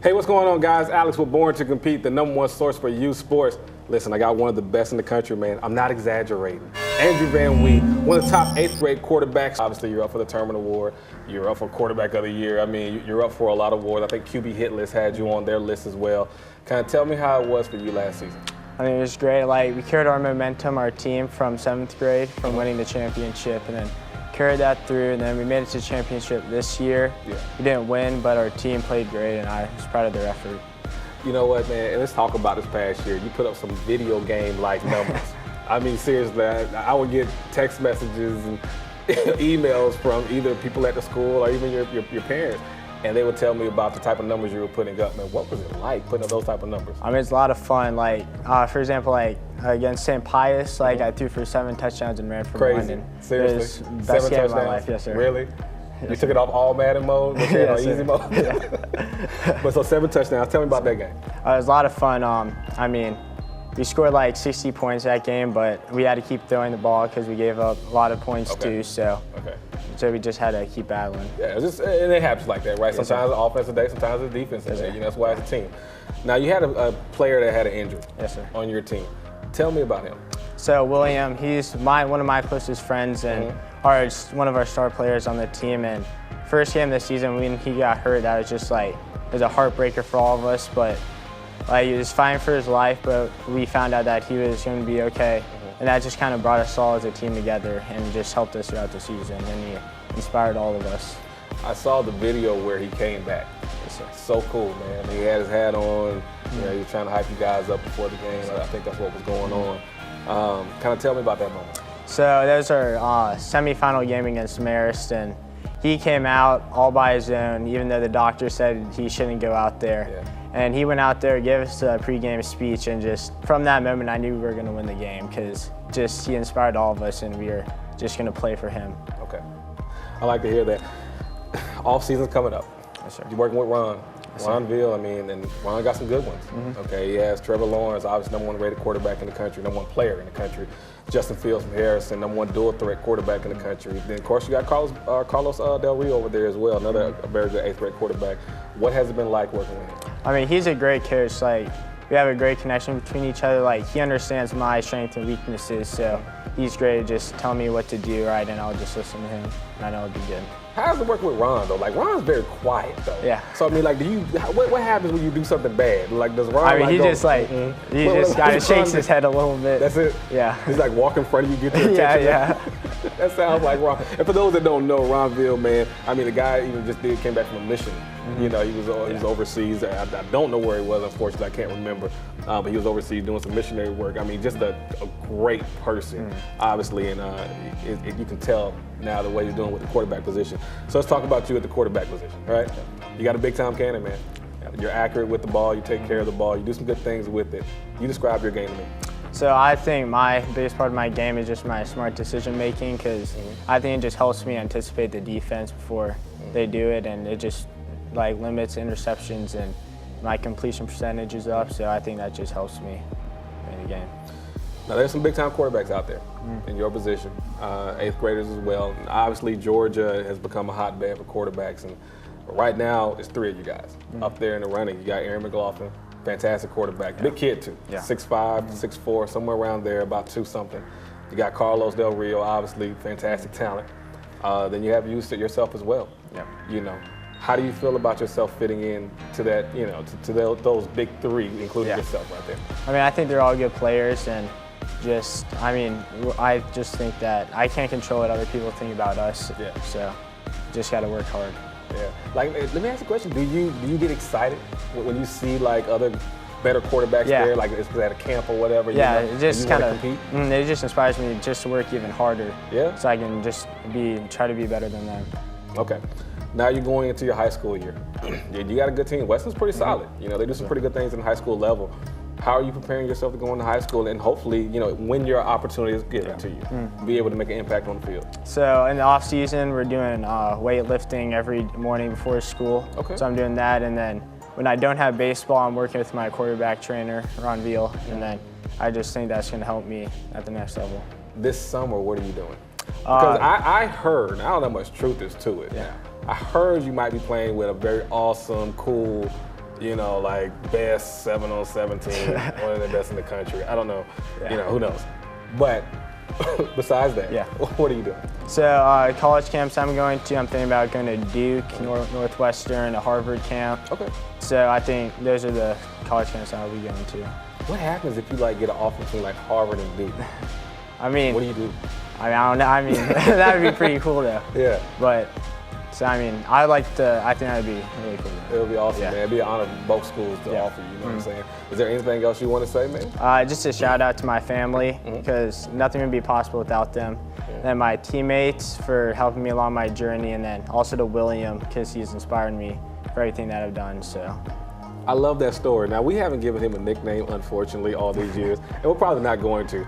Hey, what's going on, guys? Alex with Born to Compete, the #1 source for youth sports. Listen, I got one of the best in the country, man. I'm not exaggerating. Andrew Van Wee, one of the top 8th grade quarterbacks. Obviously, you're up for the Terman Award. You're up for Quarterback of the Year. I mean, you're up for a lot of awards. I think QB Hit List had you on their list as well. Kind of tell me how it was for you last season. I mean, it was great. Like, we carried our momentum, our team, from 7th grade, from winning the championship, and then carried that through, and then we made it to the championship this year. Yeah. We didn't win, but our team played great, and I was proud of their effort. You know what, man? Let's talk about this past year. You put up some video game-like numbers. I mean, seriously, I would get text messages and emails from either people at the school or even your parents, and they would tell me about the type of numbers you were putting up. Man, what was it like putting up those type of numbers? I mean, it's a lot of fun. Like, for example, like against St. Pius, like I threw for 7 touchdowns and ran for 1. Crazy. And Seriously? It was the best 7 game touchdowns? of my life, yes, sir. Really? You took it off all Madden mode? Was it on Yes, easy sir. mode? Yeah. But so 7 touchdowns. Tell me about that game. It was a lot of fun. I mean, we scored like 60 points that game, but we had to keep throwing the ball because we gave up a lot of points too. So we just had to keep battling. Yeah, and it happens like that, right? Yes, Sometimes it's offensive day, sometimes it's defensive day. sir. You know, that's why it's a team. Now, you had a player that had an injury Yes, sir. on your team. Tell me about him. So William, he's one of my closest friends and one of our star players on the team. And first game this season when he got hurt, that was just like, it was a heartbreaker for all of us. But like, he was fighting for his life, but we found out that he was going to be okay. And that just kind of brought us all as a team together and just helped us throughout the season. And he inspired all of us. I saw the video where he came back. Yes, sir. So cool, man. He had his hat on. You know, he was trying to hype you guys up before the game. I think that's what was going on. Kind of tell me about that moment. So that was our semifinal game against Marist, and he came out all by his own, even though the doctor said he shouldn't go out there. Yeah. And he went out there, gave us a pregame speech, and just from that moment, I knew we were going to win the game because just he inspired all of us, and we were just going to play for him. Okay. I like to hear that. Off season's coming up. Yes, sir. You're working with Ron. Yes, sir. Ron Veal, I mean, and Ron got some good ones. Okay, he has Trevor Lawrence, obviously #1 rated quarterback in the country, #1 player in the country. Justin Fields from Harrison, #1 dual threat quarterback in the country. Then, of course, you got Carlos Del Rio over there as well, another very good 8th grade quarterback. What has it been like working with him? I mean, he's a great coach. Like, we have a great connection between each other. Like, he understands my strengths and weaknesses, so he's great at just telling me what to do, right, and I'll just listen to him, and I know it'll be good. How's it working with Ron, though? Like, Ron's very quiet, though. Yeah. So, I mean, like, what happens when you do something bad? Like, does Ron, I mean, he go, just, like, he just kind of shakes his head a little bit. That's it? Yeah. He's like, walk in front of you, get your Yeah, attention. yeah. That sounds like Ron. And for those that don't know, Ron Veal, man, I mean, the guy even came back from a mission. You know, he was overseas. I don't know where he was, unfortunately. I can't remember. But he was overseas doing some missionary work. I mean, just a great person, obviously. And you can tell now the way you're doing with the quarterback position. So let's talk about you at the quarterback position, right? You got a big-time cannon, man. You're accurate with the ball. You take care of the ball. You do some good things with it. You describe your game to me. So I think my biggest part of my game is just my smart decision making because I think it just helps me anticipate the defense before they do it, and it just like limits interceptions, and my completion percentage is up, so I think that just helps me in the game. Now, there's some big-time quarterbacks out there in your position, 8th graders as well. And obviously, Georgia has become a hotbed for quarterbacks, and right now, it's 3 of you guys up there in the running. You got Aaron McLaughlin, fantastic quarterback, big kid too, 6'5", 6'4", somewhere around there, about 2-something. You got Carlos Del Rio, obviously fantastic talent. Then you have yourself as well. You know, how do you feel about yourself fitting in to that? You know, to those big 3, including yourself right there. I mean, I think they're all good players, and I just think that I can't control what other people think about us. So, just got to work hard. Yeah. Like, let me ask you a question. Do you get excited when you see like other better quarterbacks there, like it's at a camp or whatever? Yeah, you know, it just kind of compete? It just inspires me just to work even harder. Yeah. So I can just try to be better than them. Okay. Now you're going into your high school year. You got a good team. Weston's pretty solid. You know, they do some pretty good things in the high school level. How are you preparing yourself to go into high school and hopefully, you know, when your opportunity is given to you, be able to make an impact on the field? So in the off season, we're doing weightlifting every morning before school. Okay. So I'm doing that, and then when I don't have baseball, I'm working with my quarterback trainer, Ron Veal, and then I just think that's going to help me at the next level. This summer, what are you doing? Because I heard, I don't know how much truth is to it. I heard you might be playing with a very awesome, cool you know, like best 7-on-7 team, one of the best in the country. I don't know, you know, who knows. But besides that, what are you doing? So college camps I'm thinking about going to Duke, Northwestern, a Harvard camp. Okay. So I think those are the college camps I'll be going to. What happens if you like get an offer between like Harvard and Duke? I mean, what do you do? I don't know. I mean, that would be pretty cool though. Yeah. But so I mean, I think that would be really cool. It would be awesome, man. It'd be an honor for both schools to offer you. You know what I'm saying? Is there anything else you want to say, man? Just a shout out to my family because nothing would be possible without them. And my teammates for helping me along my journey, and then also to William because he's inspired me for everything that I've done. So. I love that story. Now, we haven't given him a nickname, unfortunately, all these years, and we're probably not going to.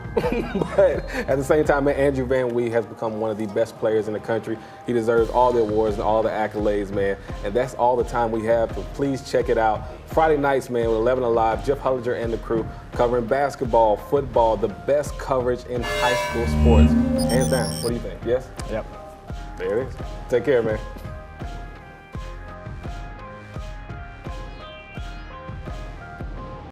But at the same time, man, Andrew Van Wee has become one of the best players in the country. He deserves all the awards and all the accolades, man. And that's all the time we have, so please check it out. Friday nights, man, with 11 Alive, Jeff Hullinger and the crew, covering basketball, football, the best coverage in high school sports. Hands down. What do you think? Yes? Yep. There it is. Take care, man.